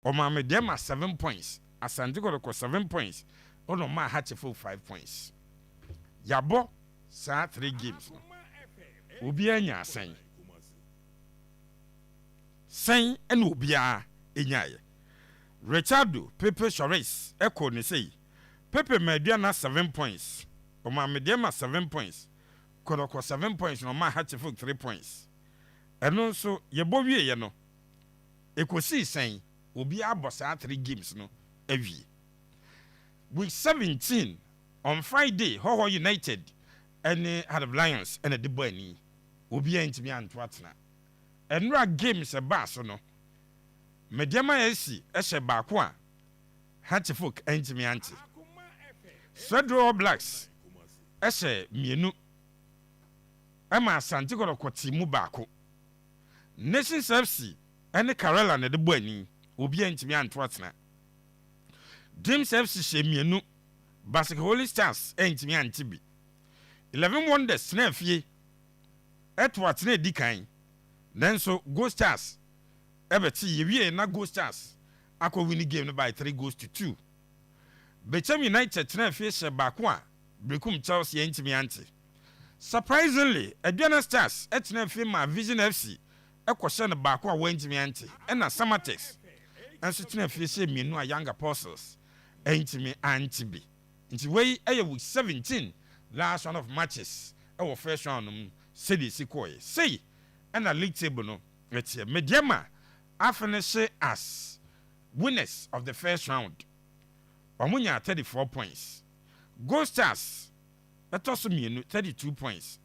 Omame Dema 7 points. Asante Kotoko 7 points. Ono ma Hatcheful 5 points. Yabo sa 3 games. Obi anya sen. Sen en obi a enyaye. Richardo Pepe Chores echo ne sei. Pepe Mediana 7 points. Omame Dema 7 points. Kotoko 7 points no ma Hatcheful 3 points. Eno nso yebo wie ye no. Ekosi sen obi abosa 3 games no awie. Week 17 on Friday, Hoho United and Heart of Lions and a Debony. Obi entimi anto atena. Enra games e ba so no. Mediama esi ehye baako a Hatchefok entimi anti. Swedro Blacks ehye mienu. Ema Asante Kotoko mu baako. Nations FC and Karela na Debony. Obi entimi anto atena. Dreams FC shemienu Basic Holy Stars entimi antibi 11 Wonders na afie etwat na edikan nanso Ghost Stars ebeti yewie na Ghost Stars akọ win game no by 3 goals to 2 Bechem United na afie she baako a Brekum Chelsea entimi anti surprisingly Aduana Stars etna afie ma Vision FC ekọhye na baako a wentimi anti na Samatex enso tena afie she mienu a Young Apostles entimi antibi nti wey week 17 last round of matches our first round city sikoye say and a league table no etie Mediama finish as winners of the first round omunya 34 points Ghost Stars etoso mienu 32 points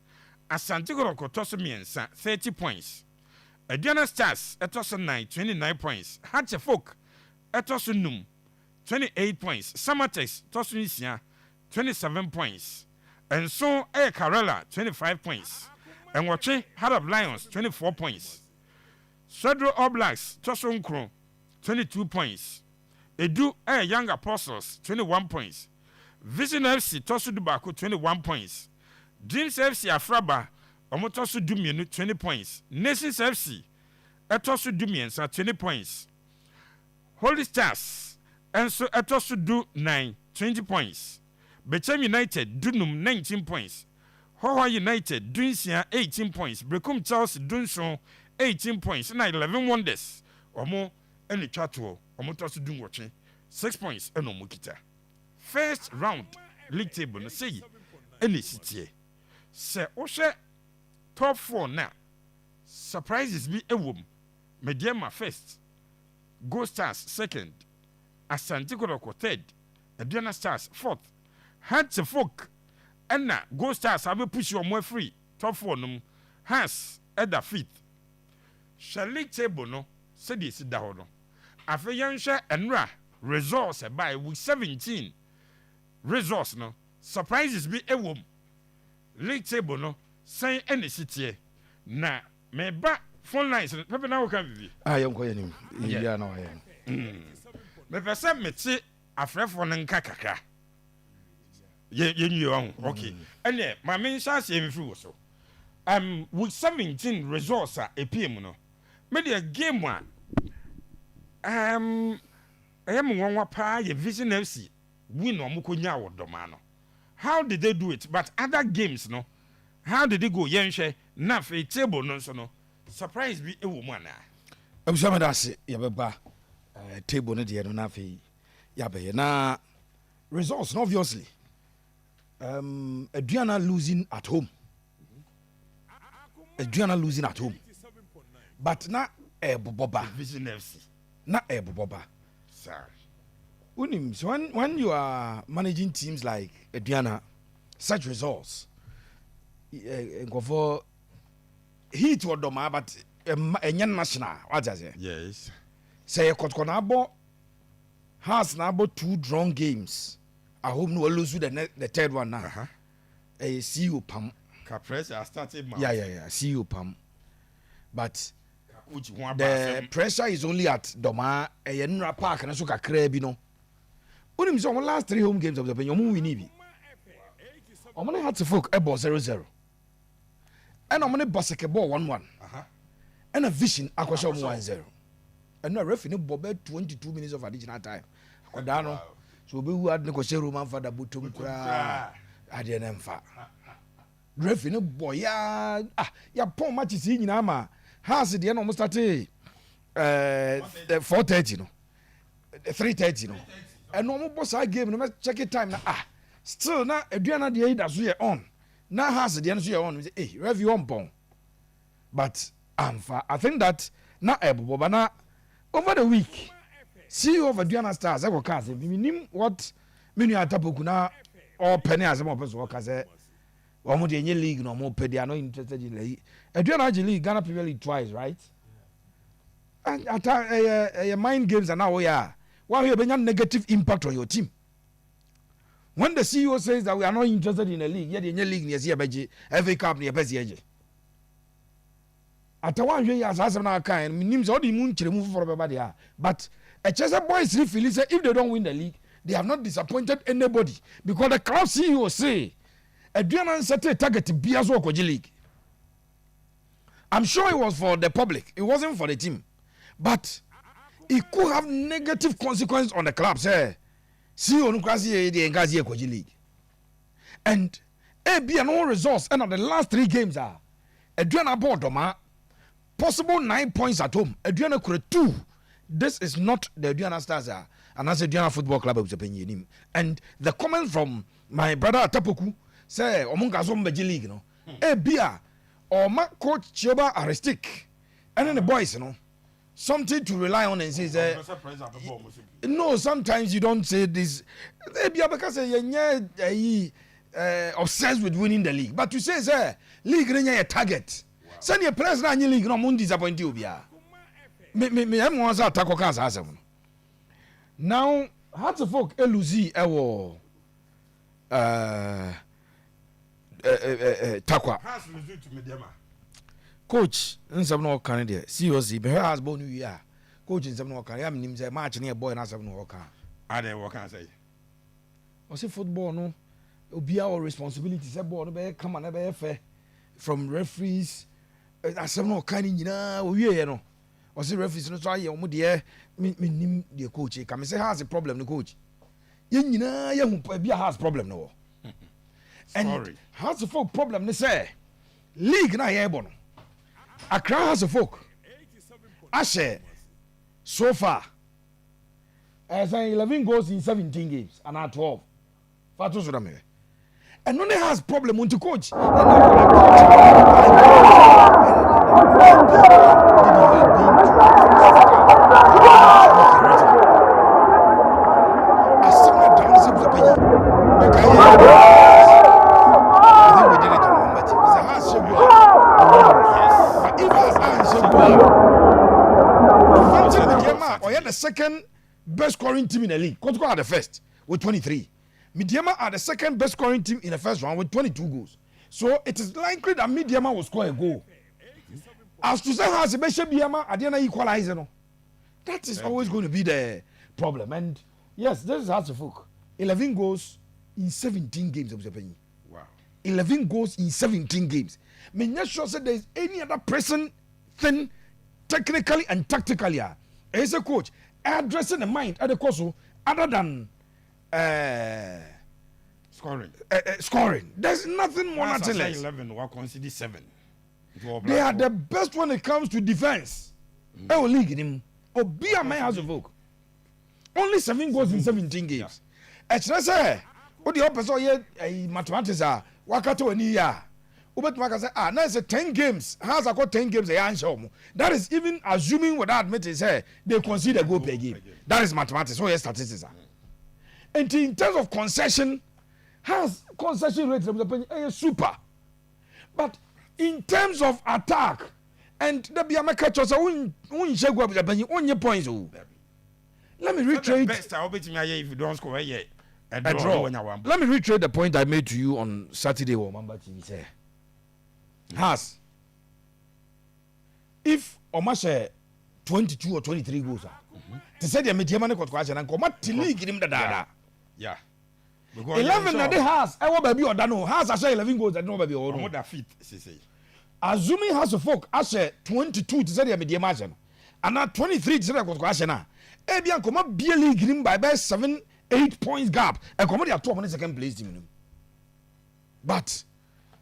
Asante Kotoko toso miensa 30 points Aduana Stars etoso 9 29 points Hatchefok etoso num 28 points. Samatex Tosunisia 27 points. And so Karela 25 points. And Wache Heart of Lions 24 points. Swedro Oblaks Tosunkro 22 points. Edu Young Apostles 21 points. Vision FC Tosu Dubako 21 points. Dreams FC Afraba Omotosu Dumienu 20 points. Nations FC Etosu Dumiensa 20 points. Holy Stars and so etosu do 9 20 points. Bechem United dunum 19 points. Hoho United dunsia 18 points. Brekum Chelsea Donzo 18 points. Na 11 Wonders. Omo eni chatuo omo tosu dun woche 6 points eno mukita. First round league table no say eni sitie. Se ohwe top 4 na surprises be ewom. Mediama first. Ghost Stars second. Asante Kotoko third, Aduana Stars fourth, Hatchefok and na Ghost Stars have push your more free top 4 num has at the fifth. Shall league table no said this down no. Afe yansha enra results by week 17 results no surprises be a wom league table no say any city na me ba phone lines pepe na wo kan bibi yonko yanim ya na wa yan me pese meti afrefo nka kakra ye nyu on okay ene ma me nsa se mfiri wo so week 17 results a epiem no me the game a ayem wonwa pa ye Vision FC win omukonya wodoma no how did they do it but other games no how did they go yenhwe na fe table no so no surprise bi ewo mu ana abusama dase ye beba table no de no na fe ya be na results no obviously Aduana losing at home but na boba Vision FC na boba sir unim so when you are managing teams like Aduana such results go for heat wodoma but enyen national what does it yes say Kotoko na abo has na abo 2 drawn games at home no lose the third one now see you pam ka pressure started man yeah see you pam but the pressure is only at Doma Yenra Park and so kakra bi no unim so last 3 home games of the Benyomu win bi omone Hatchefok ebo 0-0 and omone Basketball 1-1 and a Vision akosho 1-0 and no referee no bobe 22 minutes of additional time akoda no so obi hu ad ne ko share roman father botom kura ade na mfa referee no boy ya pon match si nyina ma has de no mo start 4:30 no 3:30 no and no mo boss game no check it time na still na aduana de yi da so ye on na has de no so ye on say review on bon but I think that na ebobo bana over the week CEO of Aduana Stars I go cast minim what menu atapoku na or penny as mo person work say omo de nye league no mo pe they are not interested in league Aduana league Ghana Premier League twice right and at mind games and now why you bring negative impact on your team when the CEO says that we are not interested in a league yet in league near CBG FA Cup near PSG atawa hwe ya asase na kan minim so the moon chire mu for everybody but a Chelsea boys feel say if they don't win the league they have not disappointed anybody because the club CEO say Adrian set a target bia so okoji league. I'm sure it was for the public, it wasn't for the team, but it could have negative consequences on the club say CEO no kwasi the engazi okoji league and be no results and of the last 3 games are Adrian abodoma possible 9 points at home. Aduana kure 2. This is not the Aduana Stars and as Aduana Football Club of Japan. And the comment from my brother Atapoku say omunga zo mbeji league no. Bia or my coach Chiba Aristic and then the boys you know something to rely on and say no sometimes you don't say this bia because you obsessed with winning the league but you say league a target. Send your players na any league no mun disappoint you bia me am wan say attack kan sa asem now Hearts of Oak eluzi ewo takwa has lose to Mediama coach nsem no kan there seriously be has bonu wi coach nsem no kan am nim say match na boy na asem no kan ade wo kan say o say football no obi our responsibility say ball no be come na be fair from referees asem no kan nyina o wie no o say referees no so aye o mo de nim de coach ka me say has a problem no coach ye nyina ye hu bia has problem no and has a folk problem ne say league na ye bono Accra has a folk ashe so far as 11 goals in 17 games and at 12 fatu so da me and no has problem on to coach the second best scoring team in the league. Kotoko are the first with 23. Midiama are the second best scoring team in the first round with 22 goals. So it is likely that Midiama will score a goal. As to say how Sebastian Biama Adiana equalizer, no, that is always going to be the problem. And yes, this is Hearts of Oak. 11 goals in 17 games of Japan. Wow. 11 goals in 17 games. Me not sure say there is any other person thing technically and tactically. As a coach, addressing the mind at the course other than scoring. There's nothing more than 11 or consider 7. They are the best when it comes to defense. Oh, league in him. Oh, be a man House of Oak. Only 7 goals in 17 games. Actually, say, what the opposite mathematics are. Wakato and ya. Ubet Maka say, now it's 10 games. Has I got 10 games? That is even assuming without admitting, say, they consider goal per game. That is mathematics. So, yes, statistics are. And in terms of concession, has concession rate super. But in terms of attack, and the Biamaka Chosa won't shake up on your points. Let me retrade. If you don't score yet, a draw. Let me retrade the point I made to you on Saturday. Mamba TV say, has if Omashe 22 or 23 goals, to say the Mediamani got question and come to league him the data. Yeah. 11 that they has. I want baby or Dano has I say 11 goals that no baby or that fit. Assuming House of Folk, I say 22 to say the Mediamation. ana 23 tse Kotoko ahye na e bia nkoma bia league nim by 7-8 points gap e komo dia top on second place team nim but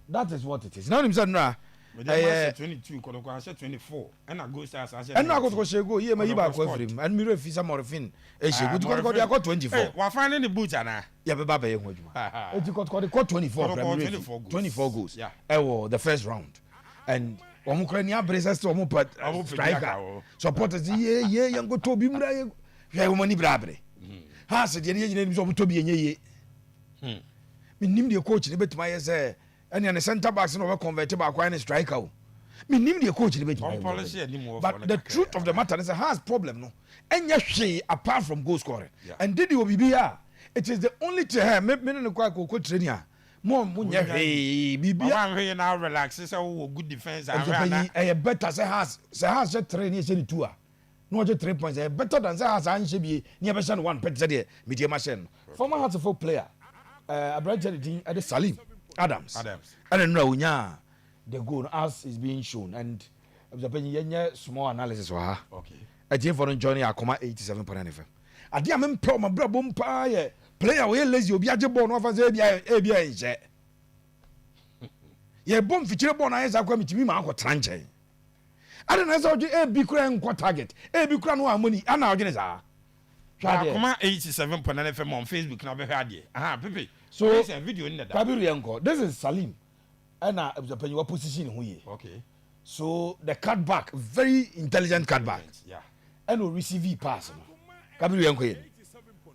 that is what it is now him say no 22 Kotoko ahye 24 and I go stars ahye and Kotoko she go here me ba ko afrim and me refi sa Morifung e she go Kotoko dia ko 24 wa find the boot ana ya be ba be ho adwuma e Kotoko de ko 24 goals yeah the first round and omo kra ni abresa sto omo striker supporters ye yango to bi mra ye hwe omo ni brabre ha se de ne nyina ni so omo to bi enye ye me nim de coach ne betuma ye say ene ne center backs no we convert ba kwa ne striker o me nim de coach ne betuma but the truth of the matter is has problem no enya hwe apart from goal scoring and did you bibia it is the only to her me ne kwa ko training a mo nya hwe bibia am hwe na relax say wo good defense and na better say has just train here say 2 a no just 3 points better than say has an shebi ne be sha 1 pet say the media machine former Heartful player Abraham Din at the Salim Adams and no unya the goal as is being shown and the penny small analysis wa okay a team for joining akoma 87.9 FM ade am mpa ma bra bom pa ye player we lazy obi age ball no fa say bia nje ye bom fichire ball na ye za kwa mitimi ma akotran nche ade na say oje bi kura enko target bi kura no amoni ana oje ne za akoma 87.9 FM on Facebook na be hwa de pepe so this video in that Kabiru Yanko this is Salim and the penny what position who ye okay so the cut back very intelligent cut back yeah and no receive pass no Kabiru Yanko ye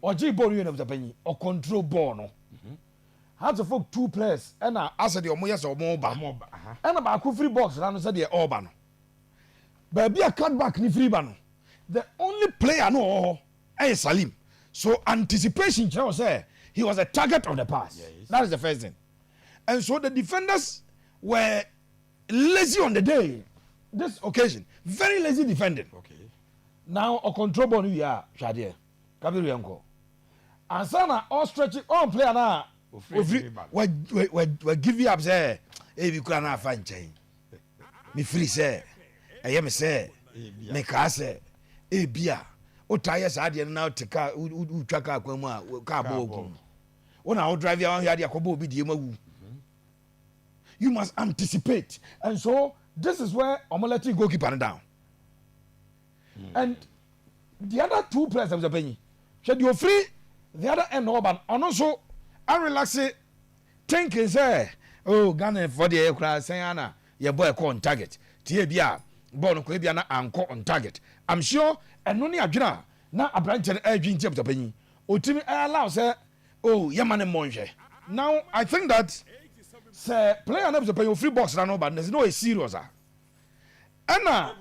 or J ball you the penny or control ball no how to folk 2 players and as the omo yes or more ba and about free box na no say the all no but be a cut back ni free ba no the only player no is Salim so anticipation you say he was a target of the pass. Yes. That is the first thing. And so the defenders were lazy on the day. This occasion, very lazy defending. Okay. Now a control ball we are Shadia. Kabiru Yanko. And sana all stretching all player now. We give you up say, hey, we could not find chain. Me free say, I am say, me ka say, hey bia. O tires ade now te car u twaka akwamu a car ball. When I drive you here, you must anticipate. And so this is where I'm going to let you goalkeeper down. And the other 2 players of the penny, should you free the other end over and also I relax it. Thinking say, oh, Ghana for the aircraft saying Anna, your boy call on target. Tibia, born Quabiana and call on target. I'm sure and only a jina now a branch and edging tip the penny. O Timmy allows her. Oh, Yamane Monje. Now, I think that say player never pay your free box now, but there's no a serious. Anna,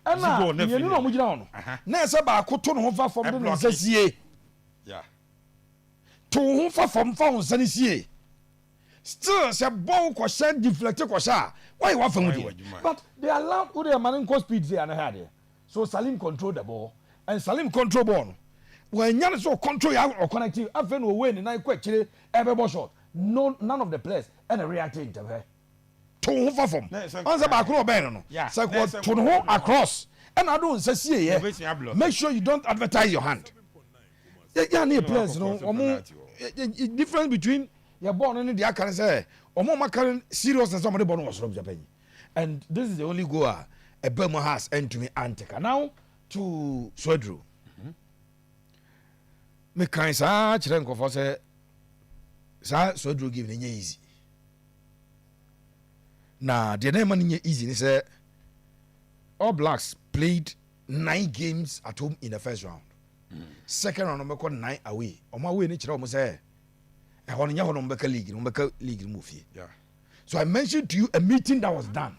you know, we don't. Nessa ba koton hofa from the Sassier. Yeah. To hofa from phone Sanissier. Still, say ball question deflected kwasha. Why you want from you? But they allow who they are manning cost speed there and had it. So Salim control the ball and Salim control ball. When you so control or connecting, I feel no way in the question every ball shot. No, none of the players and a reacting to her. To over from answer back no. Yeah, so to the across. And I don't say yeah. Make sure you don't advertise your hand. Yeah, need players no. Difference between your born and the can say or more current serious than somebody born was from Japan. And this is the only goal a Burma has and to me Anteka. Now to Swedru. Me kan sa kire nkofo se sa so draw give nye easy na the name nye easy ni say All Blacks played 9 games at home in the first round. Second round we got 9 away. O ma away ni kire o mo say e ho nya ho no mbeka league move. Yeah. So I mentioned to you a meeting that was done.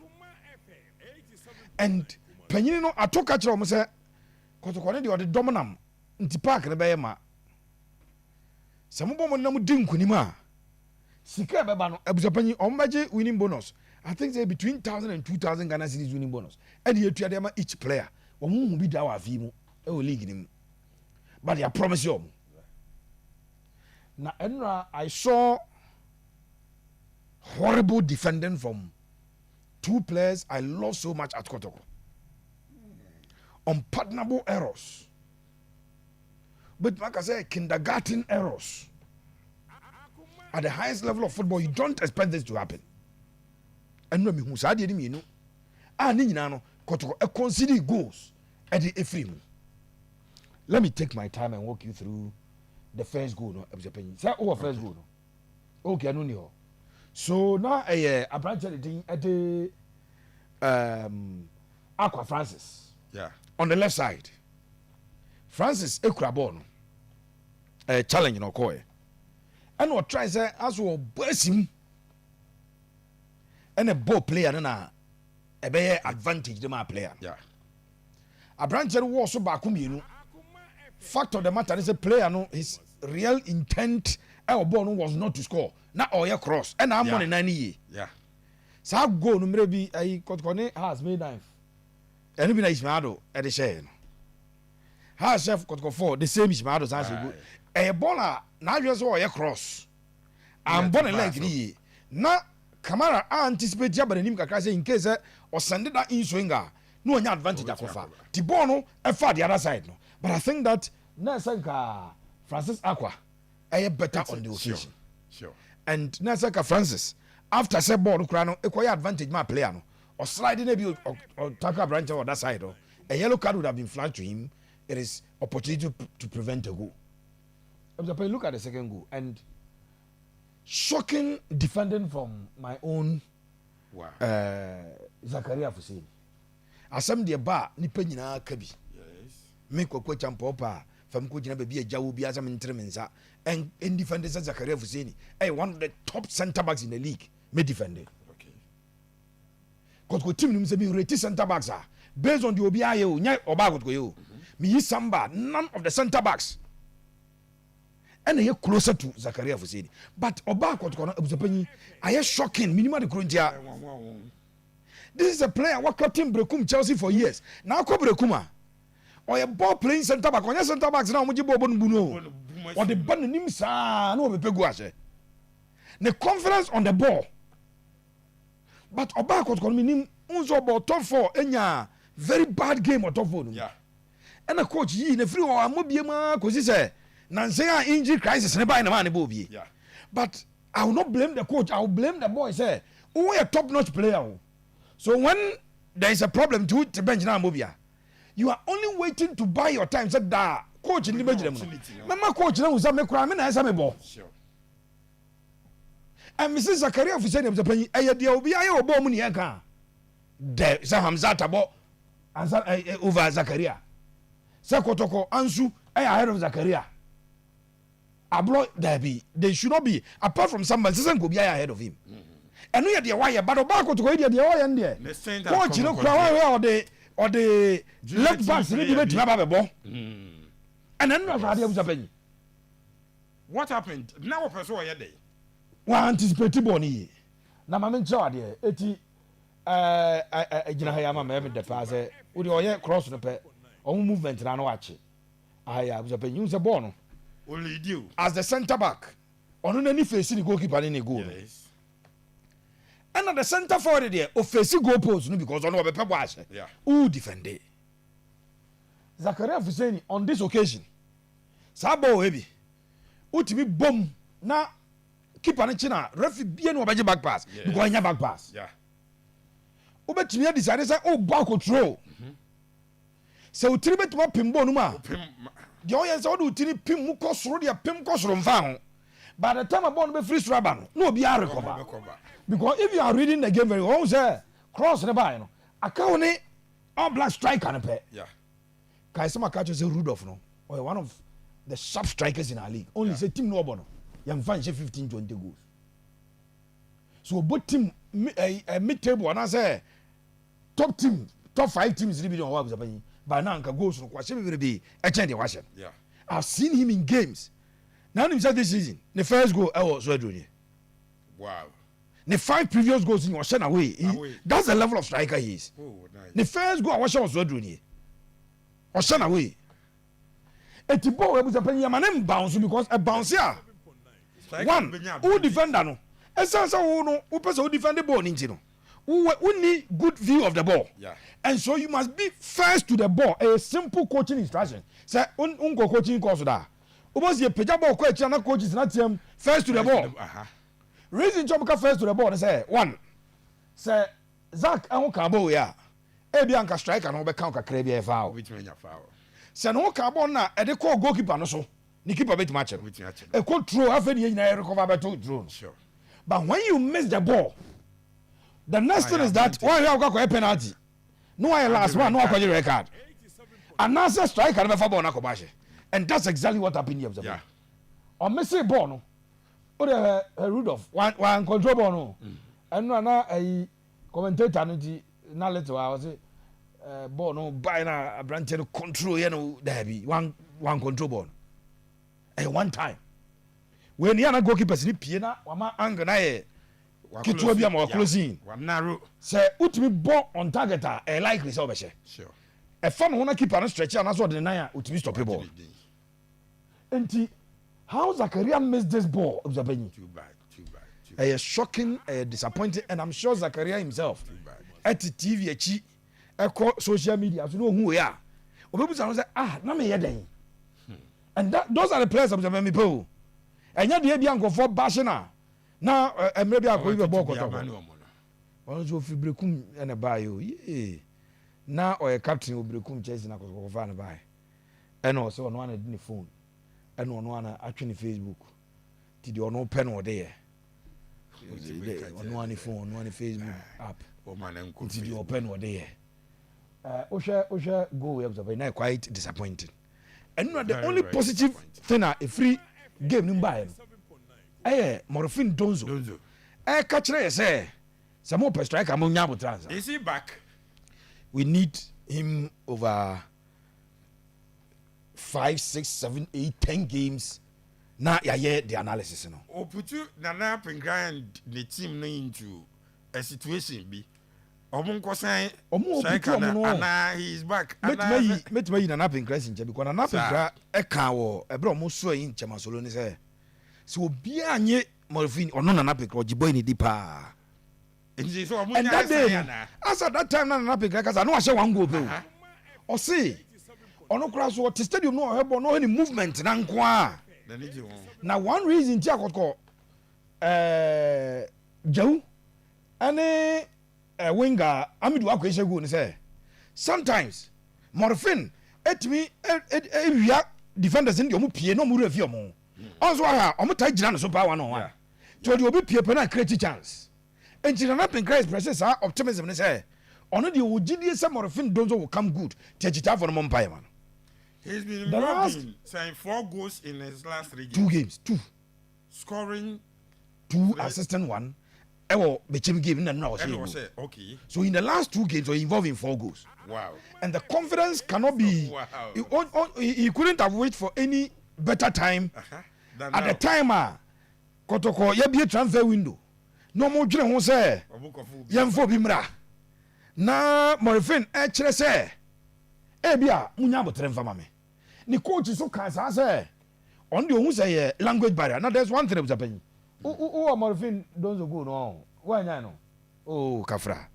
And panyini no atoka kire o mo say Kotoko ne the dominam nti park ne be ma Samubo nam din kunima sika beba no abusapanyi ombaje winning bonus. I think say between 1,000 and 2,000 Ghana cedis winning bonus. And you to them each player. Omu bi da wa fi mu e o league nim. But I promise you. Na enra I saw horrible defending from 2 players I love so much at Kotoko. unpardonable errors. But like I say, kindergarten errors. At the highest level of football, you don't expect this to happen. And no, who said you know, no, Kotoko consider goals at the Ephraim. Let me take my time and walk you through the first goal. No, say first goal. No, okay, I know. So now a branch at the Aqua Francis. Yeah. On the left side, Francis Ekurabon. Challenge no koi and what try say as we burst him and a ball player na a be advantage the man player. Yeah. A branch was so back fact of the matter is a player no his real intent our ball was not to score na oya cross and I'm on 90 year. Yeah. So go no maybe I Kotoko has made knife and be na Ismaado at the share has chef Kotoko 4 the same Ismaado as go a baller now just or a cross. I'm born a leg ni na Kamara anticipate jabber him kakase in case or send that in swinger. No advantage at far. Tibono a far the other side no. But I think that Nasaka Francis Aqua a better on the occasion. Sure. And Nasaka Francis after say ball crano a advantage my player no or sliding maybe or tackle branch on that side or a yellow card would have been flagged to him. It is opportunity to prevent a goal. Look at the second goal and shocking defending from my own Zakaria Fuseni. Asem de ba nipa nyina ka bi. Yes. Me kokko champo pa fam ko jina be a jawo bi asem ntremensa and in defender Zakaria Fuseni. One of the top center backs in the league. Me defended. Okay. Kotoko team nim se me rate center backs are based on the obi aye o nya oba kotoko yo. Me yi samba none of the center backs. And he closer to Zakaria Fuseni. But Oba Kotoko I shocking minimum the Kuruntia. This is a player what captain Brekum Chelsea for years. Now ko Brekuma. Or a ball playing center back. On your center backs now muji bobon buno. Or the ban nim sa no be peguase. The confidence on the ball. But Oba Kotoko minim unzo ball top 4 enya very bad game or top 4. Yeah. And the coach yi in a free or amobiema kosi say Nansea injury crisis never in a man bobby. Yeah. But I will not blame the coach. I will blame the boy. Say, who a top-notch player. So when there is a problem to bench now, Mobia, you are only waiting to buy your time. Said that coach in the bench. Mama coach now was a crime and I am a ball. Sure. And Mrs. Zakaria for saying the penny. I had the OBI or bomb in there is a Hamzat about over Zakaria. Kotoko Ansu, I heard of Zakaria. Ablo Derby, they should not be apart from somebody doesn't go be ahead of him. And we are the wire, but Obako to go the wire and there. Coach, you know, or the left back, need to have a ball. And then was happening. What happened? Now, a person day. One anticipated boni. Now, my men saw there, 80 Jinahayama, maybe the father, would you cross the pet, or movement and watch it. I was a pen, use a bono. Only you as the centre back on any face the goalkeeper in a goal. Yes. And at the centre forward there, of face goal post because on over paper. Yeah. Who defended? Zakaria Fuseni on this occasion. Sabo heavy. Utimi bomb na keeper na china referee bien no back pass because anya back pass. Yeah. Obetimi decide say oh ball control. So utimi betuma pimbo no ma. The audience all do tini pim mu kosoro dia pim kosoro mfa ho. By the time a ball be free straba no be a recover. Because if you are reading the game very well, say cross the bar no. Akawoni all black striker na pe. Yeah. Kaisama catch say Rudolph no. Or one of the sharp strikers in our league. Only say team no bono. Young fan 15-20 goals. So both team mid table and I say top team, top 5 teams really on what was by now can goals no question will be a change the yeah. I've seen him in games. Now himself this season, the first goal I was doing. Wow. The 5 previous goals in was sent away. That's the level of striker he is. Oh, nice. The first goal I was doing. Was sent away. Eti ball was a penny man bounce because a bounce here. One who defender no. Esansa who no who person who defend the ball ninja no. who need good view of the ball. Yeah. And so you must be first to the ball. A simple coaching instruction. Say unko coaching course da. Ubos ye peja ball coach na coach is not first to the ball. Reason job first to the ball say one. Say Zach an ka ball ya. E bi anka striker no be kan ka kra bi e foul. Which mean ya foul. Say no ka ball na e de call goalkeeper no so. Ni keeper bet match. E control after the na recover better drone. Sure. But when you miss the ball, the next thing is that why you have got a penalty. No, I last one, no, I call you record. And now say striker never ball na kobashi. And that's exactly what happened here. Yeah. On Messi ball no. O the Rudolph one control ball no. And no na a commentator no di na leto I was ball no by na branch no control you know there be one control ball. One time. When you are goalkeepers ni pie na wama angle na ye kitwa bia ma closing one narrow say utimi ball on target a likely say obehye sure e fa no na keeper no stretch na so de nan a utimi stop ball enti how Zakaria missed this ball observing too bad shocking disappointing, and I'm sure Zakaria himself at TV achi e social media so no hu ya obebu say na me ye den and those are the players observing me po enya de bia nkofo bashina na emre bia ko ibe ball Kotoko ono so fibrekum ene bayo na o captain obrekum Chelsea na Kotoko fa na bae eno so ono ana di ne phone eno ono ana atwe ne Facebook ti de ono pen o de ye ono ana phone ono ana Facebook app o man enko ti de open o de ye o hwe go we observe na quite disappointing, and no the only positive thing a free game no buy no Morifung Donzo catch say some more striker mo nya botrans. Is he back? We need him over 5, 6, 7, 8, 10 games. Now yeah the analysis no. O put you Nana Pengran the team into a situation be omunko say and he is back. Met me Nana Pengran in because Nana Pengran e kan wo e bro mo so in Chemasolo ni say so obi anye Morifung ono Nana Pengran jiboy ni dipa. And that day as at that time Nana Pengran cause I know I say one goal pe o see ono kura so the stadium no hebo no any movement na nko a. Now one reason ti akoko Jau ane winger Amidu Akwese go ni say sometimes Morifung etimi ewia defenders in the omu pie no mu refi omo also ha omo ta gina no so pa one on one to the obi pie pe na create chance engineer na Pengran expresses optimism ni say ono the ogidie say Morifung Donzo will come good tegita for no mpa man. He's been involved in saying 4 goals in his last 3 games. 2 games, 2. Scoring 2, assisting 1. Ewo Bechim game na was okay. So in the last 2 games, he involved in 4 goals. Wow. And the confidence cannot be. Wow. He couldn't have waited for any better time. At the time, Kotoko ye be transfer window. No more dwene ho say. Yemfo bi mra. Na Morifung chere say ebia munya botre mfa mame ni coach so kan sa say on the who say language barrier. Now there's one thing that happen who Morifung Donzo go no why no oh kafra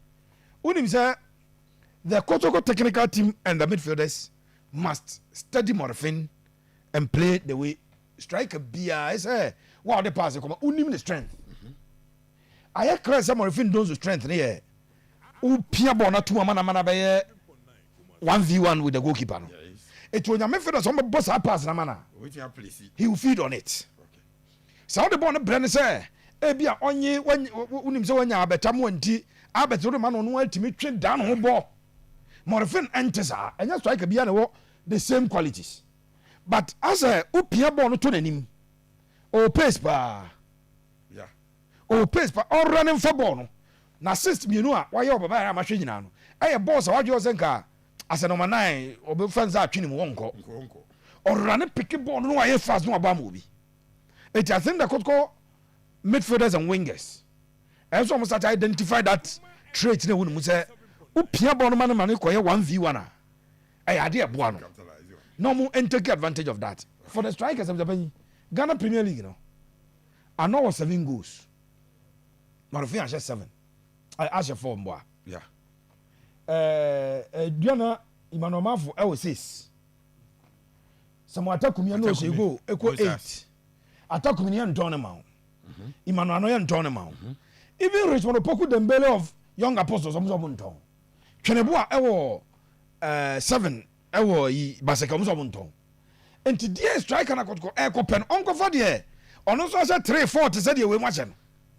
unim say the Kotoko technical team and the midfielders must study Morifung and play the way striker bia say wow the pass come unim the strength I clear some Morifung Donzo strength here u pia ball na two mana be 1v1 with the goalkeeper. No. Yes. It will not feed us on the boss pass na mana. He will feed on it. Okay. So the ball brand say, "Ebia onye when unim so wanya abetamu nti abeto man on ultimi twe down ho ball." Morifung enters and just strike bia na the same qualities. But as a upia ball no to nanim. O pace pa. Yeah. O pace pa all running for ball no. Na assist me no a why your baba ma hwe nyina no. Aye boss wa jo senka as a number 9 obi fans atwini mu wonko or run pick ball no why fast no aba mo bi it I think the Kotoko midfielders and wingers and so almost start identify that trait na wonu say upia ball no man ko ye 1v1 a ade e boa no no mo take advantage of that for the strikers of the Ghana Premier League no I know was 7 goals Morifung has 7 Ashe form boy. Yeah. Diana Emmanuel Mafo I was 6. Some attack me no she go equal 8. Attack me and tournament. Emmanuel no yan tournament. Even Richmond Poku Dembele of young apostles some monton. Keneboa ewo 7 ewo yi baseka some monton. And today striker na Kotoko e ko pen onko for there. Ono so say 3-4 te say dey we match no.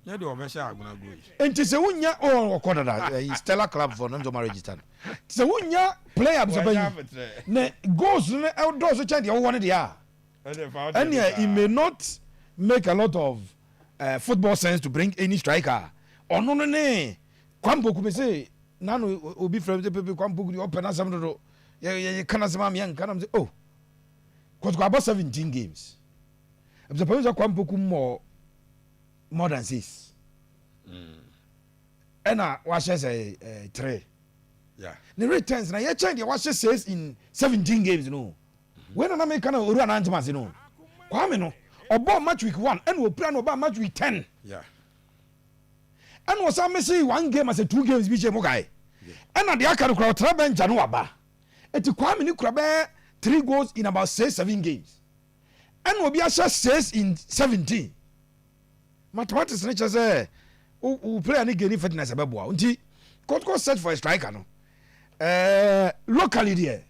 Yeah, the Omesha Aguna go. And se wunya oh koda Stella Club for Donzo marriage stand. Se wunya player abso ne goals ne outdoors so change the one there. And it may not make a lot of football sense to bring any striker. Or no Kwambo kume say nano obi from the people Kwambo you open as some you cannot say mam yan can say oh. Cause about 17 games. I'm supposed Kwambo more than 6. And I watch say 3. Yeah. The returns now you change the watch says in 17 games you know. When an American run antimas you know. Kwame no about match week 1 and we plan about match week 10. Yeah. And was I say 1 game as a 2 games BJ Mogai. And at the Akara crowd traben Januaba. Et to Kwame ni krabe 3 goals in about 6-7 games. And will be a 6 in 17. Mathematics nature say who play any game fitness abebo unti Kotoko search for a striker no locally there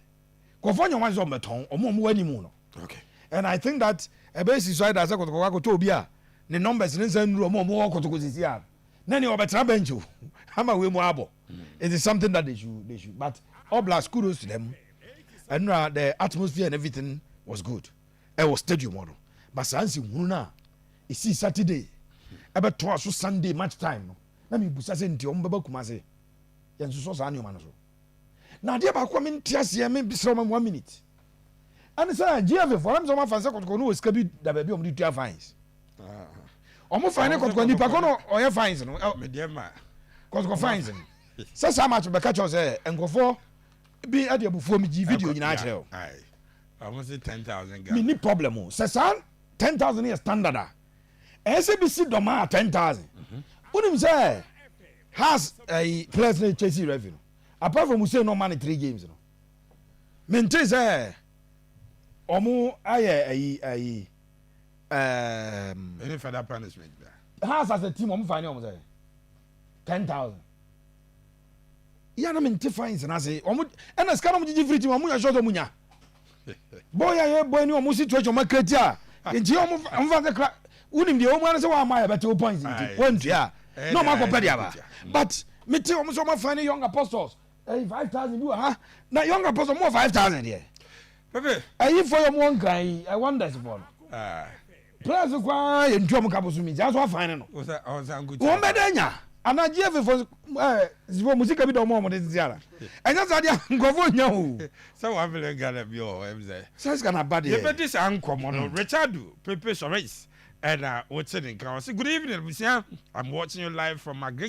Kofonyo ones on beton omo animu no. Okay. And I think that a base is side as Kotoko go to bia the numbers in send omo Kotoko this year na ni obetra bench o ama we mu abo. It is something that they should but all blast kudos to them. And the atmosphere and everything was good. It was stadium model but sansi hunu na e see Saturday ebe to aso Sunday match time no na me busa se nti ombeba kumase yen so so anu ma no so na de ba kwa me ntiase me bisro ma 1 minute and say GF for am so ma fanse Kotoko no ska bi da ba bi om di tua fines omo fine Kotoko ni pa kono oye fines no Me dem ma Kotoko fines say sa match be catch us enkofo bi ade abufuo mi gi video nyina a kire o ai almost 10,000 me ni problem o say sa 10,000 is standard a SABC doma 10,000. Unim say has a players in Chelsea revenue. Apart from say no money 3 games no. Maintain say omo aye any further punishment there. Has as a team omo fine omo say 10,000. Ya na maintain fines na say omo and as kana omo gigi free team omo ya short omo nya. Boy ya boy ni omo situation market ya. Nti omo fa the unim the woman say wa ma better points one yeah no ma compare ba but me tell almost my find young apostles 5,000 you na young apostles more 5,000 there pepe ayi for your one guy I wonder for plus kwa entum ka bosu mi just wa find no o sa good wo medanya ana GF for music bi do mo de tiara enya sa dia ngofo nya o so wa vele gala bi o em say says kana bad ye be this ankomo no Richard Pepe Soris and what's it in? Good evening, I'm watching you live from my